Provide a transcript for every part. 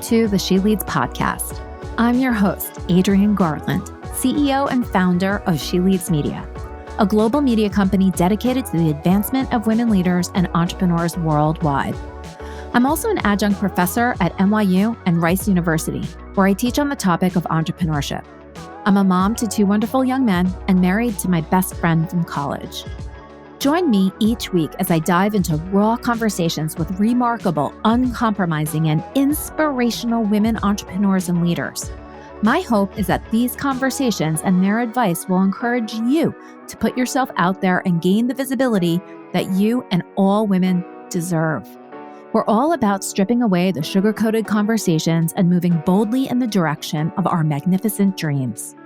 to the She Leads podcast. I'm your host, Adrienne Garland, CEO and founder of She Leads Media, a global media company dedicated to the advancement of women leaders and entrepreneurs worldwide. I'm also an adjunct professor at NYU and Rice University, where I teach on the topic of entrepreneurship. I'm a mom to two wonderful young men and married to my best friend from college. Join me each week as I dive into raw conversations with remarkable, uncompromising, and inspirational women entrepreneurs and leaders. My hope is that these conversations and their advice will encourage you to put yourself out there and gain the visibility that you and all women deserve. We're all about stripping away the sugar-coated conversations and moving boldly in the direction of our magnificent dreams.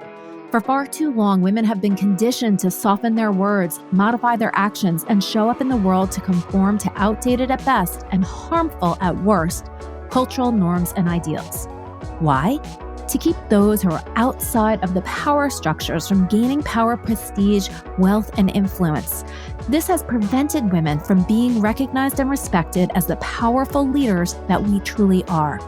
For far too long, women have been conditioned to soften their words, modify their actions, and show up in the world to conform to outdated at best and harmful at worst cultural norms and ideals. Why? To keep those who are outside of the power structures from gaining power, prestige, wealth, and influence. This has prevented women from being recognized and respected as the powerful leaders that we truly are.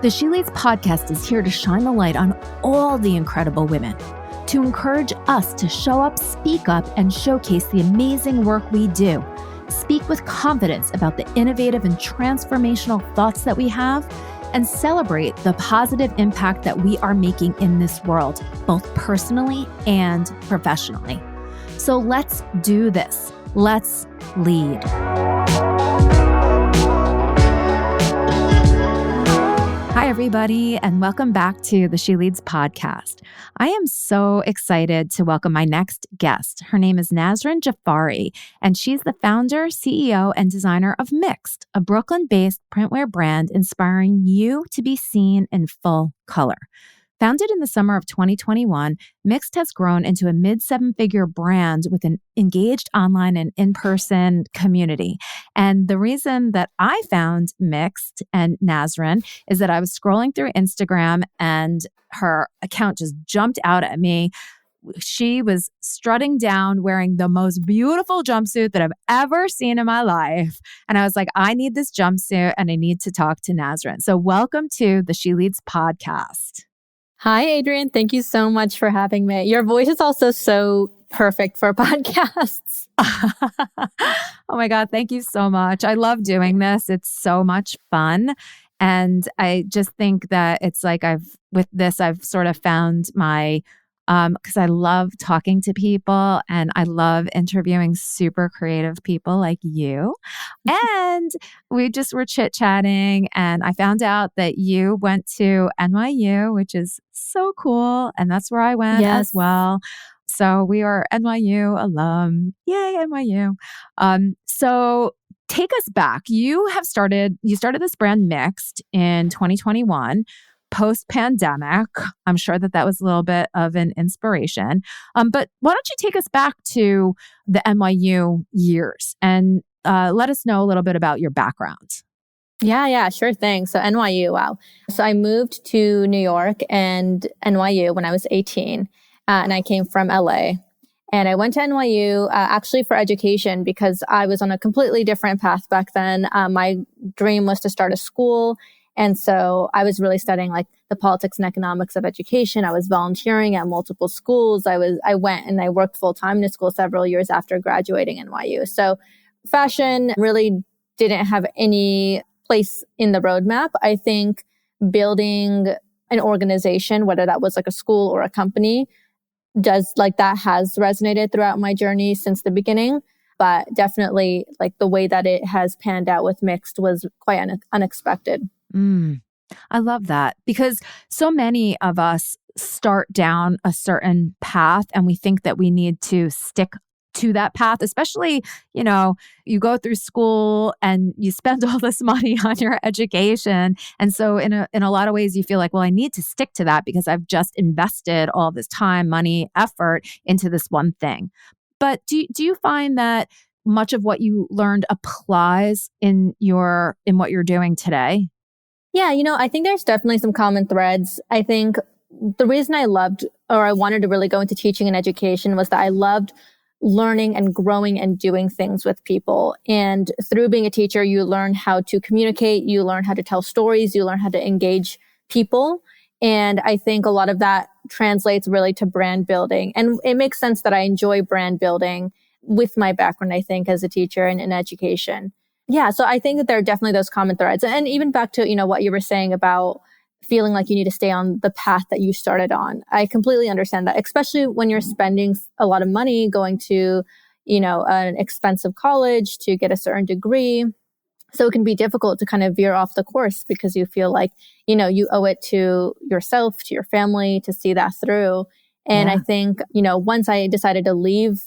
The She Leads podcast is here to shine the light on all the incredible women, to encourage us to show up, speak up, and showcase the amazing work we do. Speak with confidence about the innovative and transformational thoughts that we have, and celebrate the positive impact that we are making in this world, both personally and professionally. So let's do this. Let's lead. Hi, everybody, and welcome back to the She Leads podcast. I am so excited to welcome my next guest. Her name is Nasrin Yafari, and she's the founder, CEO, and designer of Mixed, a Brooklyn-based printwear brand inspiring you to be seen in full color. Founded in the summer of 2021, Mixed has grown into a mid-seven-figure brand with an engaged online and in-person community. And the reason that I found Mixed and Nasrin is that I was scrolling through Instagram and her account just jumped out at me. She was strutting down wearing the most beautiful jumpsuit that I've ever seen in my life. And I was like, I need this jumpsuit and I need to talk to Nasrin. So welcome to the She Leads podcast. Hi, Adrienne. Thank you so much for having me. Your voice is also so perfect for podcasts. Oh my God. Thank you so much. I love doing this. It's so much fun. And I just think that it's like I've sort of found my, because I love talking to people and I love interviewing super creative people like you. And we just were chit-chatting and I found out that you went to NYU, which is so cool. And that's where I went as well. So we are NYU alum. Yay, NYU. So take us back. You started this brand Mixed in 2021. Post-pandemic. I'm sure that was a little bit of an inspiration. But why don't you take us back to the NYU years and let us know a little bit about your background. Yeah, sure thing. So NYU, wow. So I moved to New York and NYU when I was 18, and I came from LA. And I went to NYU actually for education because I was on a completely different path back then. My dream was to start a school. And so I was really studying like the politics and economics of education. I was volunteering at multiple schools. I went and I worked full time in a school several years after graduating NYU. So fashion really didn't have any place in the roadmap. I think building an organization, whether that was like a school or a company, that has resonated throughout my journey since the beginning. But definitely like the way that it has panned out with Mixed was quite unexpected. I love that because so many of us start down a certain path and we think that we need to stick to that path, especially, you go through school and you spend all this money on your education. And so in a lot of ways, you feel like, well, I need to stick to that because I've just invested all this time, money, effort into this one thing. But do you find that much of what you learned applies in what you're doing today? Yeah, I think there's definitely some common threads. I think the reason I wanted to really go into teaching and education was that I loved learning and growing and doing things with people. And through being a teacher, you learn how to communicate, you learn how to tell stories, you learn how to engage people. And I think a lot of that translates really to brand building. And it makes sense that I enjoy brand building with my background, I think, as a teacher and in education. Yeah. So I think that there are definitely those common threads. And even back to, what you were saying about feeling like you need to stay on the path that you started on. I completely understand that, especially when you're spending a lot of money going to, an expensive college to get a certain degree. So it can be difficult to kind of veer off the course because you feel like, you owe it to yourself, to your family to see that through. And I think, once I decided to leave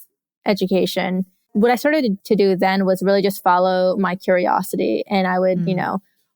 education, what I started to do then was really just follow my curiosity. And I would,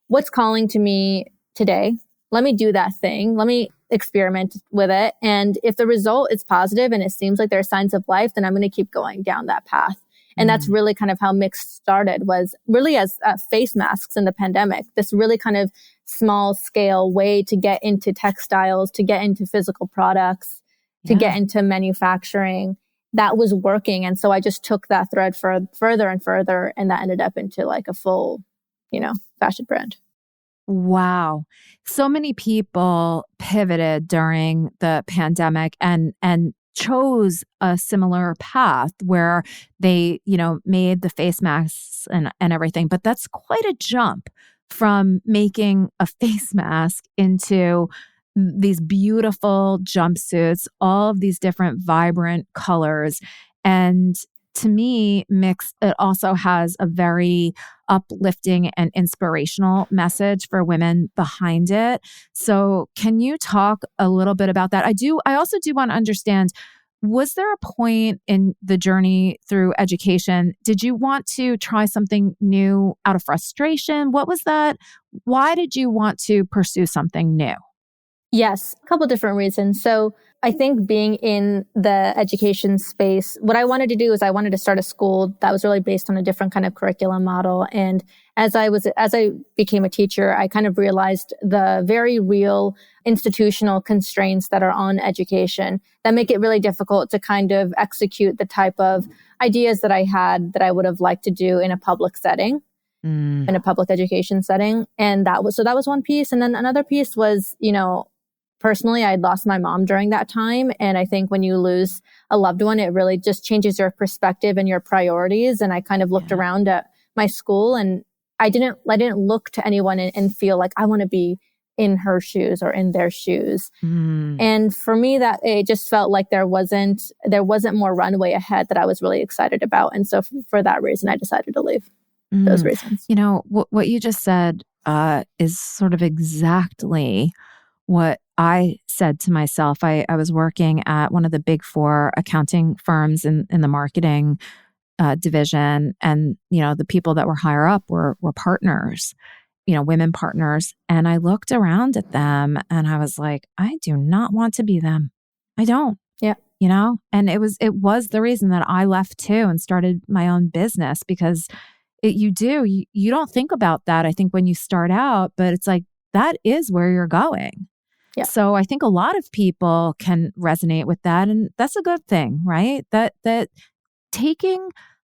what's calling to me today? Let me do that thing. Let me experiment with it. And if the result is positive and it seems like there are signs of life, then I'm going to keep going down that path. And that's really kind of how Mixed started, was really as face masks in the pandemic. This really kind of small scale way to get into textiles, to get into physical products, to get into manufacturing. That was working. And so I just took that thread further and further. And that ended up into like a full, fashion brand. Wow. So many people pivoted during the pandemic and chose a similar path where they, made the face masks and everything. But that's quite a jump from making a face mask into these beautiful jumpsuits, all of these different vibrant colors. And to me, Mixed, it also has a very uplifting and inspirational message for women behind it. So can you talk a little bit about that? I also do want to understand, was there a point in the journey through education? Did you want to try something new out of frustration? What was that? Why did you want to pursue something new? Yes, a couple different reasons. So I think being in the education space, what I wanted to do is I wanted to start a school that was really based on a different kind of curriculum model. And as I became a teacher, I kind of realized the very real institutional constraints that are on education that make it really difficult to kind of execute the type of ideas that I had that I would have liked to do in a public setting. In a public education setting. And that was one piece. And then another piece was, personally, I had lost my mom during that time. And I think when you lose a loved one, it really just changes your perspective and your priorities. And I kind of looked around at my school and I didn't look to anyone and feel like I want to be in her shoes or in their shoes. And for me, that it just felt like there wasn't more runway ahead that I was really excited about. And so for that reason, I decided to leave. Those reasons. What you just said is sort of exactly what I said to myself. I was working at one of the big four accounting firms in the marketing division. And, the people that were higher up were partners, women partners. And I looked around at them and I was like, I do not want to be them. I don't. Yeah. And it was the reason that I left too and started my own business, because you don't think about that, I think, when you start out, but it's like, that is where you're going. Yeah. So I think a lot of people can resonate with that. And that's a good thing, right? That taking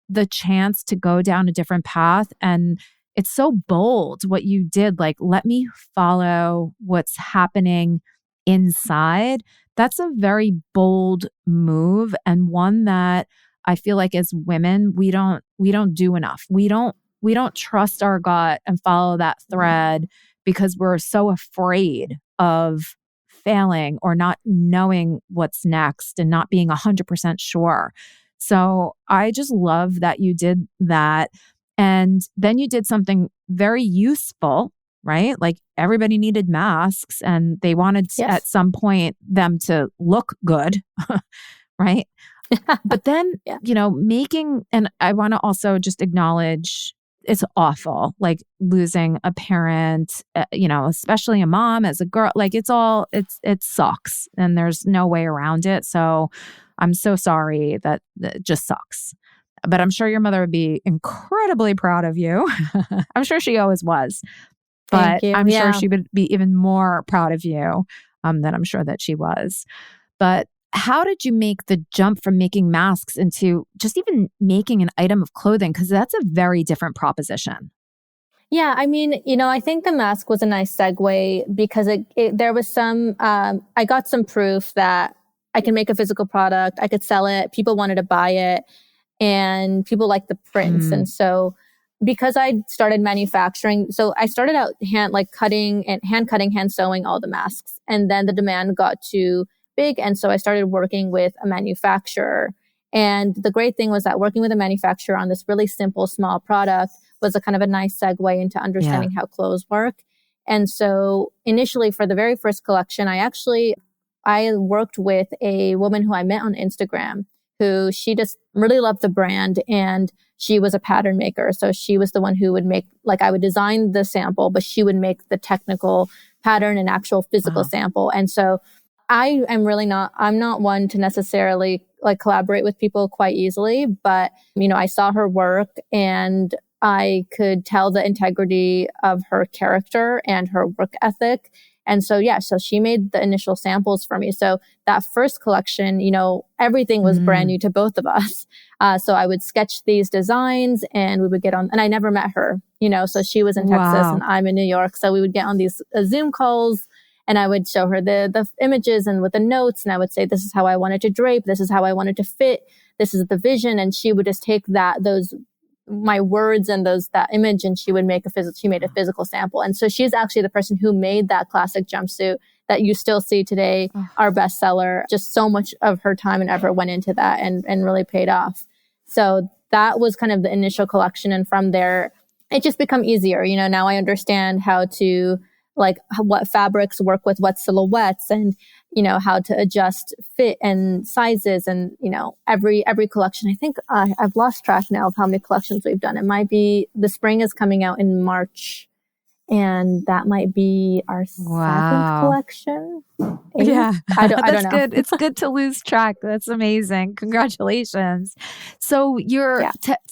the chance to go down a different path, and it's so bold what you did, like, let me follow what's happening inside. That's a very bold move, and one that I feel like as women, we don't do enough. We don't trust our gut and follow that thread because we're so afraid of failing or not knowing what's next and not being 100% sure. So I just love that you did that. And then you did something very useful, right? Like everybody needed masks and they wanted at some point them to look good, right? But then, making, and I want to also just acknowledge it's awful, like losing a parent, especially a mom as a girl, like it sucks and there's no way around it. So I'm so sorry that it just sucks. But I'm sure your mother would be incredibly proud of you. I'm sure she always was. But I'm sure she would be even more proud of you than I'm sure that she was. But how did you make the jump from making masks into just even making an item of clothing? Because that's a very different proposition. Yeah, I mean, I think the mask was a nice segue because there was I got some proof that I can make a physical product, I could sell it, people wanted to buy it, and people liked the prints. And so because I started manufacturing, so I started out hand cutting, hand sewing all the masks. And then the demand got too big. And so I started working with a manufacturer. And the great thing was that working with a manufacturer on this really simple, small product was a kind of a nice segue into understanding how clothes work. And so initially for the very first collection, I worked with a woman who I met on Instagram, who she just really loved the brand, and she was a pattern maker. So she was the one who would make, I would design the sample, but she would make the technical pattern and actual physical sample. And so I'm not one to necessarily collaborate with people quite easily, but, I saw her work and I could tell the integrity of her character and her work ethic. And so, so she made the initial samples for me. So that first collection, everything was brand new to both of us. So I would sketch these designs and we would get on, and I never met her, so she was in Texas and I'm in New York. So we would get on these Zoom calls and I would show her the images and with the notes. And I would say, this is how I wanted to drape. This is how I wanted to fit. This is the vision. And she would just take my words and that image, and she made a physical sample. And so she's actually the person who made that classic jumpsuit that you still see today, our bestseller. Just so much of her time and effort went into that and really paid off. So that was kind of the initial collection. And from there, it just become easier. Now I understand how to what fabrics work with what silhouettes, and how to adjust fit and sizes, and every collection. I think I've lost track now of how many collections we've done. It might be the spring is coming out in March, and that might be our seventh collection. Eighth? Yeah, I don't know. Good. It's good to lose track. That's amazing. Congratulations. So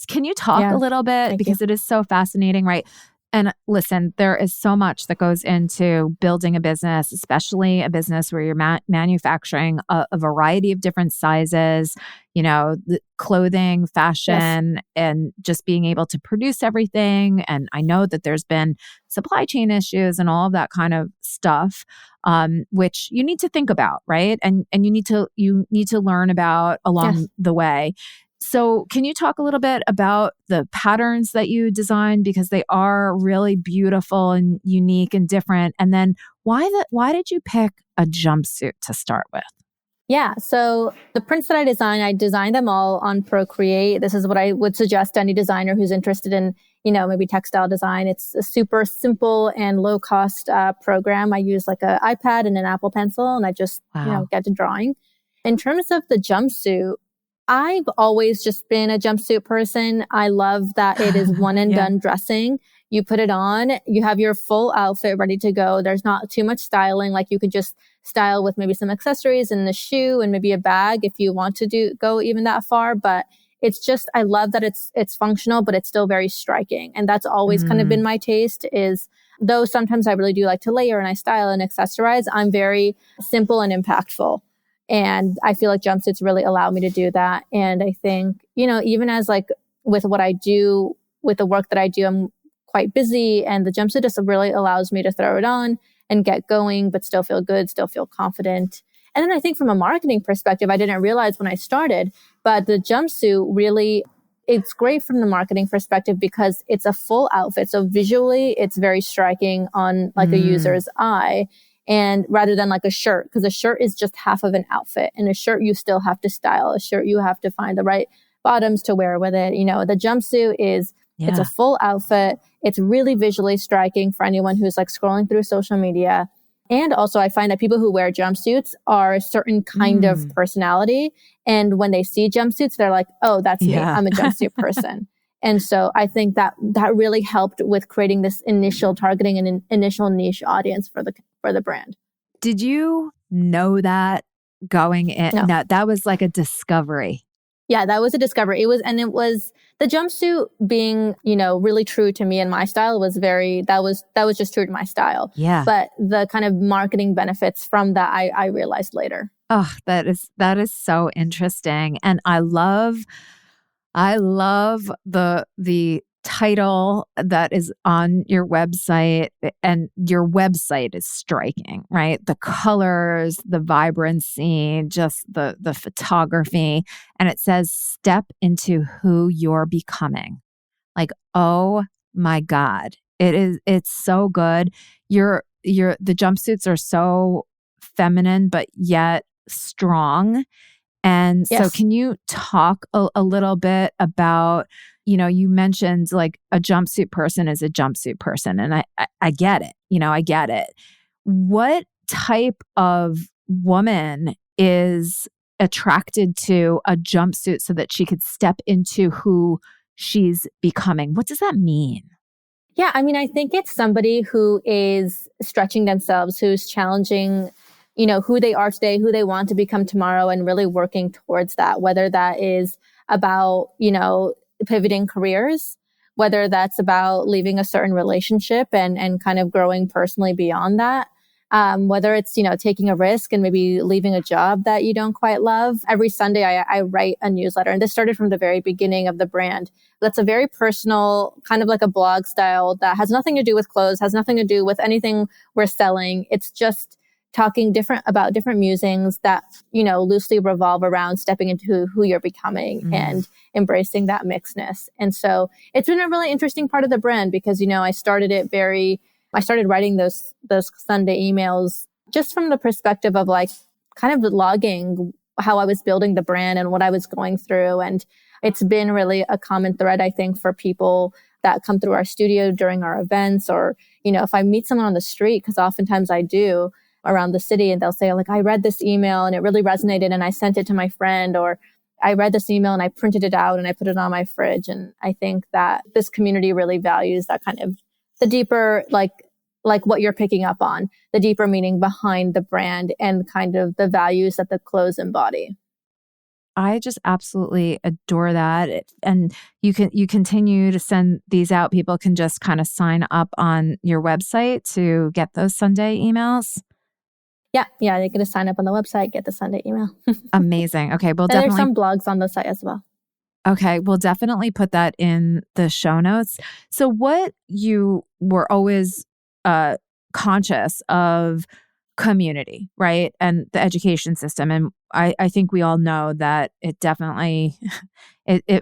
can you talk a little bit, because it is so fascinating, right? And listen, there is so much that goes into building a business, especially a business where you're manufacturing a variety of different sizes, the clothing, fashion, and just being able to produce everything. And I know that there's been supply chain issues and all of that kind of stuff, which you need to think about, right? And you need to learn about along the way. So can you talk a little bit about the patterns that you designed, because they are really beautiful and unique and different? And then why did you pick a jumpsuit to start with? Yeah. So the prints that I designed them all on Procreate. This is what I would suggest to any designer who's interested in, maybe textile design. It's a super simple and low cost program. I use an iPad and an Apple Pencil, and I just, get to drawing. In terms of the jumpsuit, I've always just been a jumpsuit person. I love that it is one and done dressing. You put it on, you have your full outfit ready to go. There's not too much styling. You could just style with maybe some accessories and the shoe and maybe a bag if you want to go even that far. But it's just, I love that it's functional, but it's still very striking. And that's always kind of been my taste, is though sometimes I really do like to layer and I style and accessorize, I'm very simple and impactful. And I feel like jumpsuits really allow me to do that. And I think, even as with what I do, with the work that I do, I'm quite busy, and the jumpsuit just really allows me to throw it on and get going, but still feel good, still feel confident. And then I think from a marketing perspective, I didn't realize when I started, but the jumpsuit really, it's great from the marketing perspective because it's a full outfit. So visually, it's very striking on a user's eye. And rather than a shirt, because a shirt is just half of an outfit, and a shirt you still have to style. A shirt you have to find the right bottoms to wear with it. The jumpsuit is, it's a full outfit. It's really visually striking for anyone who's scrolling through social media. And also I find that people who wear jumpsuits are a certain kind of personality. And when they see jumpsuits, they're like, oh, that's me. I'm a jumpsuit person. And so I think that really helped with creating this initial targeting and an initial niche audience for the brand. Did you know that going in? No. That was a discovery. Yeah, that was a discovery. It was the jumpsuit being, really true to me and my style that was just true to my style. Yeah. But the kind of marketing benefits from that, I realized later. Oh, that is so interesting. And I love the title that is on your website, and your website is striking, right? The colors, the vibrancy, just the photography, and it says step into who you're becoming. Like, oh my God. It's so good. The jumpsuits are so feminine but yet strong. And so Yes. can you talk a little bit about, you mentioned like a jumpsuit person is a jumpsuit person. And I get it. I get it. What type of woman is attracted to a jumpsuit so that she could step into who she's becoming? What does that mean? Yeah, I mean, I think it's somebody who is stretching themselves, who's challenging, who they are today, who they want to become tomorrow, and really working towards that, whether that is about, pivoting careers, whether that's about leaving a certain relationship and kind of growing personally beyond that. Whether it's, taking a risk and maybe leaving a job that you don't quite love. Every Sunday, I write a newsletter, and this started from the very beginning of the brand. That's a very personal, kind of like a blog style that has nothing to do with clothes, has nothing to do with anything we're selling. It's just talking about different musings that, loosely revolve around stepping into who you're becoming and embracing that mixedness. And so it's been a really interesting part of the brand because, I started writing those Sunday emails just from the perspective of like kind of logging how I was building the brand and what I was going through. And it's been really a common thread, I think, for people that come through our studio during our events, or, if I meet someone on the street, because oftentimes I do around the city, and they'll say like, I read this email and it really resonated and I sent it to my friend, or I read this email and I printed it out and I put it on my fridge. And I think that this community really values that kind of the deeper, like what you're picking up on, the deeper meaning behind the brand and kind of the values that the clothes embody. I just absolutely adore that. And you continue to send these out. People can just kind of sign up on your website to get those Sunday emails. Yeah. They're going to sign up on the website, get the Sunday email. Amazing. Okay. Well, and definitely. There's some blogs on the site as well. Okay. We'll definitely put that in the show notes. So what you were always conscious of community, right? And the education system. And I think we all know that it definitely, oh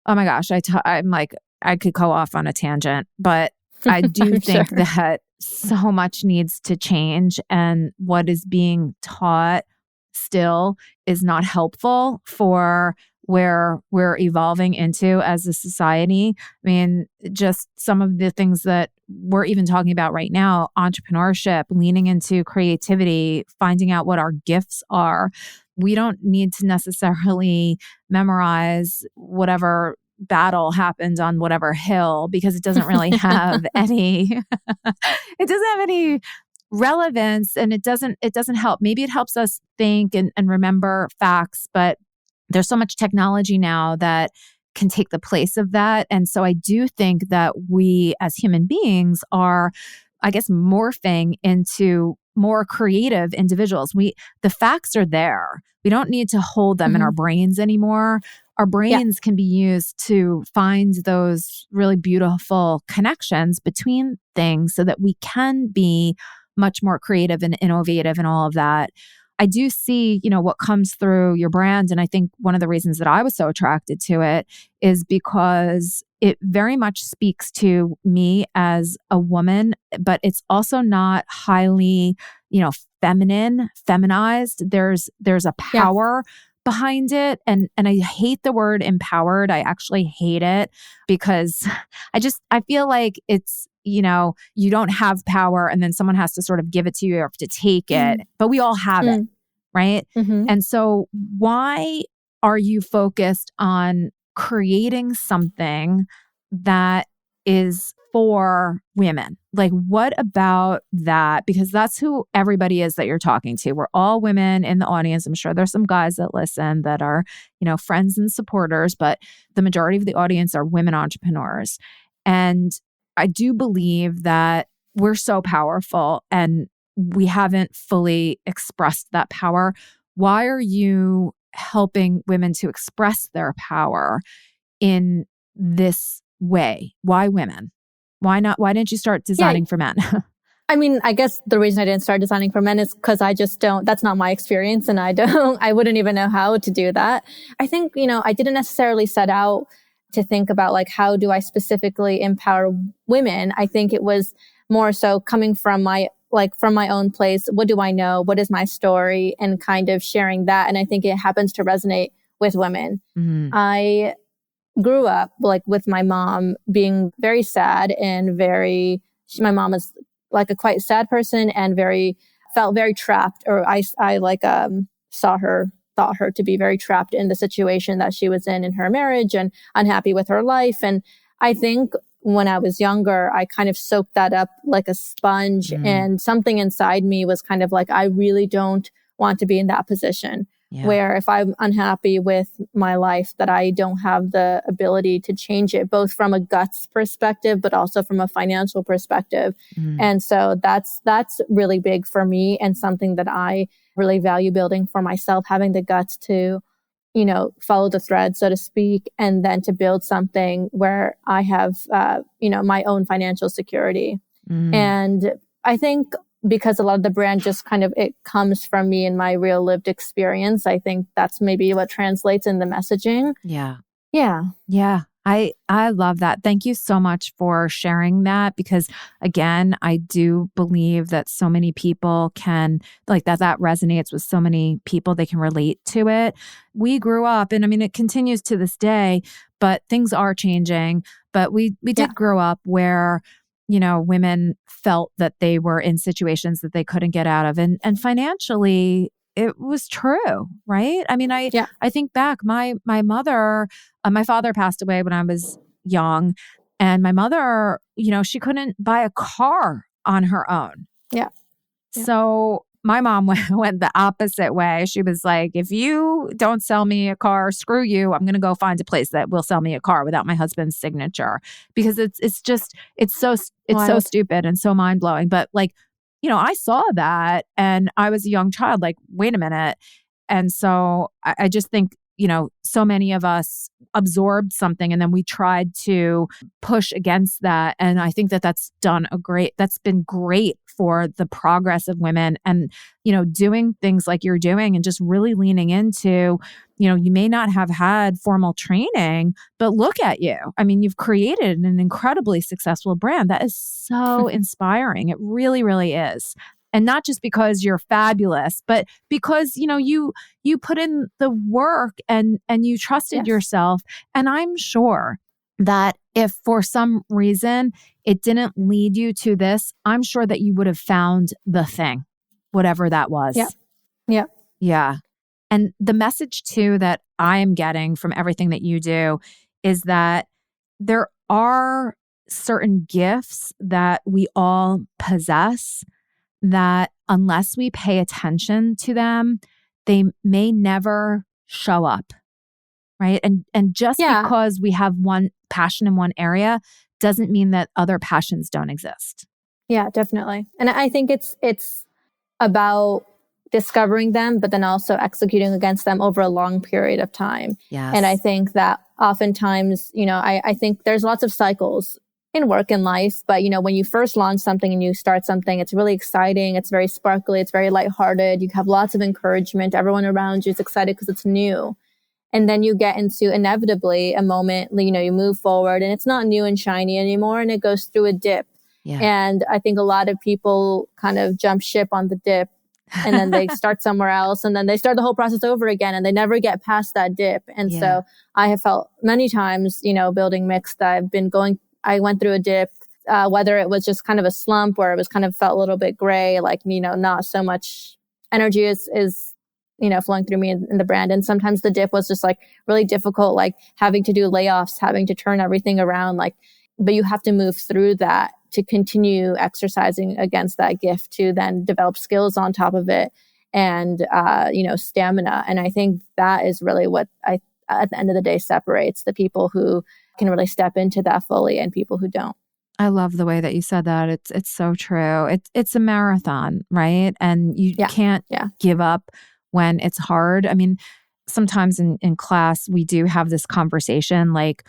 my gosh, I'm like, I could go off on a tangent, but I do think that so much needs to change, and what is being taught still is not helpful for where we're evolving into as a society. I mean, just some of the things that we're even talking about right now, entrepreneurship, leaning into creativity, finding out what our gifts are. We don't need to necessarily memorize whatever battle happened on whatever hill, because it doesn't really have any relevance, and it doesn't help. Maybe it helps us think and remember facts, but there's so much technology now that can take the place of that. And so I do think that we as human beings are, I guess, morphing into more creative individuals. The facts are there. We don't need to hold them in our brains anymore. Our brains can be used to find those really beautiful connections between things so that we can be much more creative and innovative and all of that. I do see, what comes through your brand. And I think one of the reasons that I was so attracted to it is because it very much speaks to me as a woman, but it's also not highly, feminized. There's a power behind it. And I hate the word empowered. I actually hate it because I feel like it's, you don't have power and then someone has to sort of give it to you, or have to take it, but we all have it. Right. And so why are you focused on creating something that is for women? Like, what about that? Because that's who everybody is that you're talking to. We're all women in the audience. I'm sure there's some guys that listen that are, friends and supporters, but the majority of the audience are women entrepreneurs. And I do believe that we're so powerful, and we haven't fully expressed that power. Why are you helping women to express their power in this way? Why women? Why not? Why didn't you start designing for men? I mean, I guess the reason I didn't start designing for men is because I just don't, that's not my experience, and I wouldn't even know how to do that. I think, I didn't necessarily set out to think about like, how do I specifically empower women? I think it was more so coming from my own place. What do I know? What is my story? And kind of sharing that. And I think it happens to resonate with women. Mm-hmm. I grew up like with my mom being very sad and my mom is like a quite sad person and felt very trapped, or I thought her to be very trapped in the situation that she was in her marriage and unhappy with her life. And I think when I was younger, I kind of soaked that up like a sponge, and something inside me was kind of like, I really don't want to be in that position. Yeah. Where if I'm unhappy with my life, that I don't have the ability to change it, both from a guts perspective, but also from a financial perspective. And so that's really big for me, and something that I really value building for myself, having the guts to, follow the thread, so to speak, and then to build something where I have, my own financial security. And I think because a lot of the brand just kind of, it comes from me and my real lived experience, I think that's maybe what translates in the messaging. Yeah. Yeah. Yeah. I love that. Thank you so much for sharing that, because again, I do believe that so many people can, like that resonates with so many people. They can relate to it. We grew up, and I mean, it continues to this day, but things are changing. But we did grow up where, women felt that they were in situations that they couldn't get out of. And financially, it was true, right? I mean, I think back, my mother, my father passed away when I was young, and my mother, she couldn't buy a car on her own. Yeah. So my mom went the opposite way. She was like, if you don't sell me a car, screw you. I'm going to go find a place that will sell me a car without my husband's signature, because it's so stupid and so mind blowing. But like, I saw that and I was a young child, like, wait a minute. And so I just think, so many of us absorbed something and then we tried to push against that. And I think that's been great for the progress of women, and, doing things like you're doing and just really leaning into, you may not have had formal training, but look at you. I mean, you've created an incredibly successful brand. That is so inspiring. It really, really is. And not just because you're fabulous, but because, you put in the work and you trusted yourself. And I'm sure that if for some reason it didn't lead you to this, I'm sure that you would have found the thing, whatever that was. Yeah. Yeah. Yeah. And the message too that I am getting from everything that you do is that there are certain gifts that we all possess that unless we pay attention to them, they may never show up, right? And just because we have one passion in one area doesn't mean that other passions don't exist. Yeah, definitely. And I think it's about discovering them, but then also executing against them over a long period of time. Yes. And I think that oftentimes, I think there's lots of cycles in work and life, but when you first launch something and you start something, it's really exciting. It's very sparkly. It's very lighthearted. You have lots of encouragement. Everyone around you is excited because it's new. And then you get into inevitably a moment, you move forward and it's not new and shiny anymore, and it goes through a dip. Yeah. And I think a lot of people kind of jump ship on the dip, and then they start somewhere else, and then they start the whole process over again, and they never get past that dip. And so I have felt many times, building Mixed, I went through a dip, whether it was just kind of a slump where it was kind of felt a little bit gray, like, not so much energy is flowing through me in the brand. And sometimes the dip was just like really difficult, like having to do layoffs, having to turn everything around, but you have to move through that to continue exercising against that gift, to then develop skills on top of it, and, stamina. And I think that is really what at the end of the day separates the people who can really step into that fully and people who don't. I love the way that you said that. It's so true. It's a marathon, right? And you can't give up when it's hard. I mean, sometimes in class, we do have this conversation, like,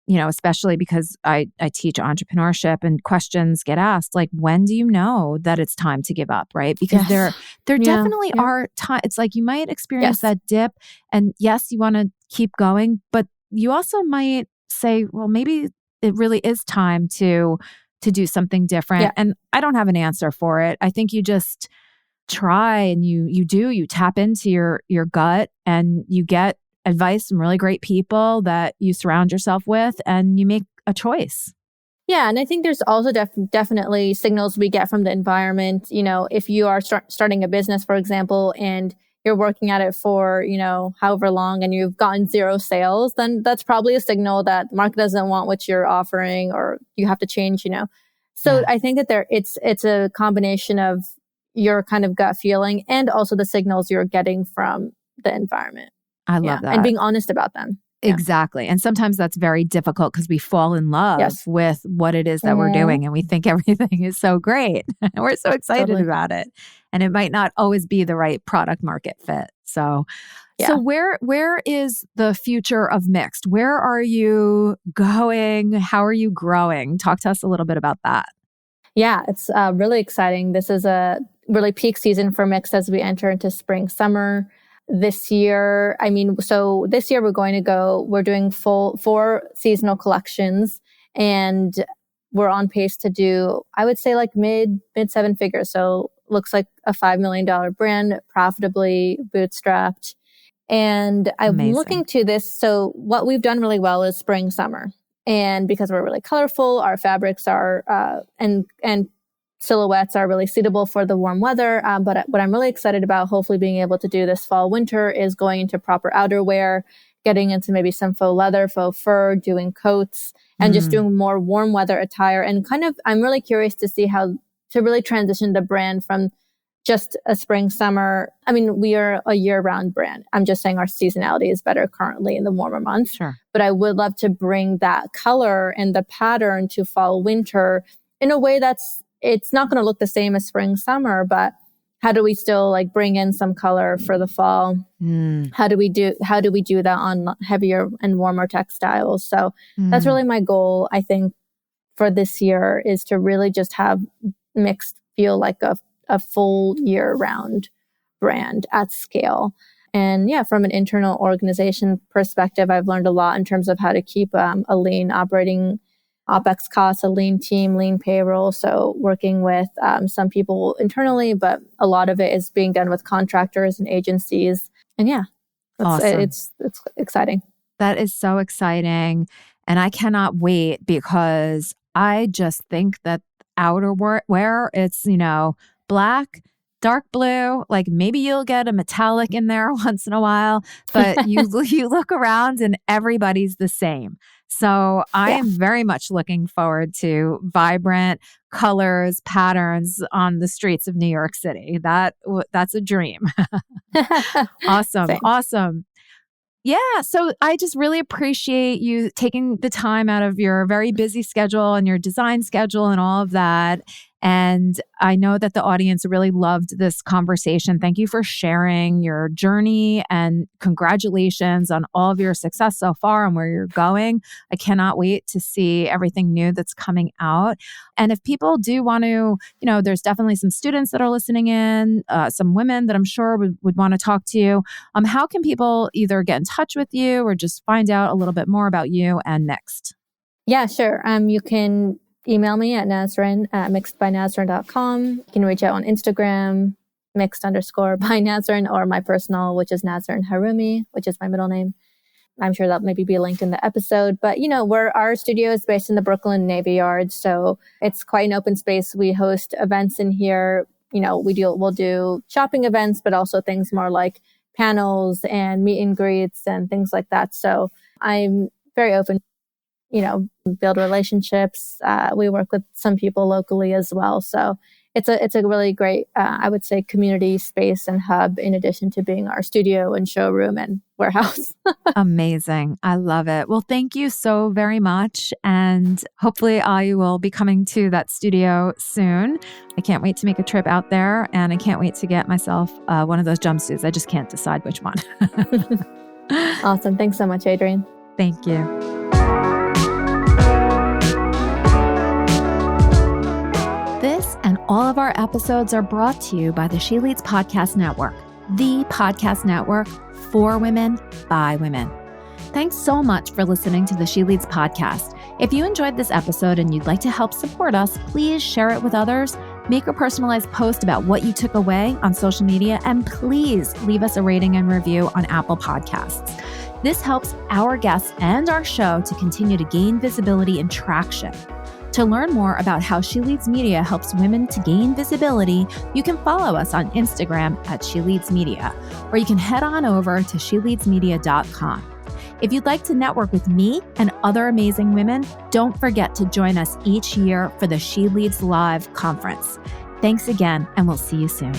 especially because I teach entrepreneurship and questions get asked, like, when do you know that it's time to give up, right? Because there definitely are times, it's like you might experience that dip and yes, you want to keep going, but you also might say, well, maybe it really is time to do something different. Yeah. And I don't have an answer for it. I think you just try and you tap into your gut and you get advice from really great people that you surround yourself with and you make a choice. Yeah. And I think there's also definitely signals we get from the environment. If you are starting a business, for example, and you're working at it for, however long and you've gotten 0 sales, then that's probably a signal that the market doesn't want what you're offering or you have to change, So I think that it's a combination of your kind of gut feeling and also the signals you're getting from the environment. I love that. And being honest about them. Exactly. And sometimes that's very difficult because we fall in love with what it is that we're doing and we think everything is so great. And we're so excited about it. And it might not always be the right product market fit. So where is the future of Mixed? Where are you going? How are you growing? Talk to us a little bit about that. Yeah, it's really exciting. This is a really peak season for Mixed as we enter into spring, summer. This year, this year we're doing full 4 seasonal collections and we're on pace to do, I would say like mid 7 figures. So looks like a $5 million brand, profitably bootstrapped. And I'm looking to this. So what we've done really well is spring, summer. And because we're really colorful, our fabrics are, and silhouettes are really suitable for the warm weather. But what I'm really excited about, hopefully being able to do this fall, winter, is going into proper outerwear, getting into maybe some faux leather, faux fur, doing coats, and just doing more warm weather attire. And I'm really curious to see how to really transition the brand from just a spring, summer. We are a year-round brand. I'm just saying our seasonality is better currently in the warmer months. Sure. But I would love to bring that color and the pattern to fall, winter in a way it's not going to look the same as spring, summer, but how do we still bring in some color for the fall? How do we do that on heavier and warmer textiles? So that's really my goal, I think, for this year, is to really just have Mixed feel like a full year-round brand at scale. And from an internal organization perspective, I've learned a lot in terms of how to keep a lean operating OpEx costs, a lean team, lean payroll. So working with some people internally, but a lot of it is being done with contractors and agencies. And awesome. It's exciting. That is so exciting. And I cannot wait because I just think that outerwear, it's, black, dark blue, like maybe you'll get a metallic in there once in a while, but you look around and everybody's the same. So I am very much looking forward to vibrant colors, patterns on the streets of New York City. That's a dream. Awesome. Same. Awesome. Yeah. So I just really appreciate you taking the time out of your very busy schedule and your design schedule and all of that. And I know that the audience really loved this conversation. Thank you for sharing your journey and congratulations on all of your success so far and where you're going. I cannot wait to see everything new that's coming out. And if people do want to, there's definitely some students that are listening in, some women that I'm sure would want to talk to you. How can people either get in touch with you or just find out a little bit more about you and Mixed? Yeah, sure. You can email me at Nasrin at mixedbynasrin.com. You can reach out on Instagram, mixed_by_Nasrin, or my personal, which is Nasrin Harumi, which is my middle name. I'm sure that maybe be linked in the episode. But, our studio is based in the Brooklyn Navy Yard. So it's quite an open space. We host events in here. We'll do shopping events, but also things more like panels and meet and greets and things like that. So I'm very open, build relationships. We work with some people locally as well. So it's a really great, I would say, community space and hub in addition to being our studio and showroom and warehouse. Amazing. I love it. Well, thank you so very much. And hopefully I will be coming to that studio soon. I can't wait to make a trip out there, and I can't wait to get myself one of those jumpsuits. I just can't decide which one. Awesome. Thanks so much, Adrienne. Thank you. This and all of our episodes are brought to you by the She Leads Podcast Network, the podcast network for women, by women. Thanks so much for listening to the She Leads podcast. If you enjoyed this episode and you'd like to help support us, please share it with others, make a personalized post about what you took away on social media, and please leave us a rating and review on Apple Podcasts. This helps our guests and our show to continue to gain visibility and traction. To learn more about how She Leads Media helps women to gain visibility, you can follow us on Instagram at She Leads Media, or you can head on over to sheleadsmedia.com. If you'd like to network with me and other amazing women, don't forget to join us each year for the She Leads Live conference. Thanks again, and we'll see you soon.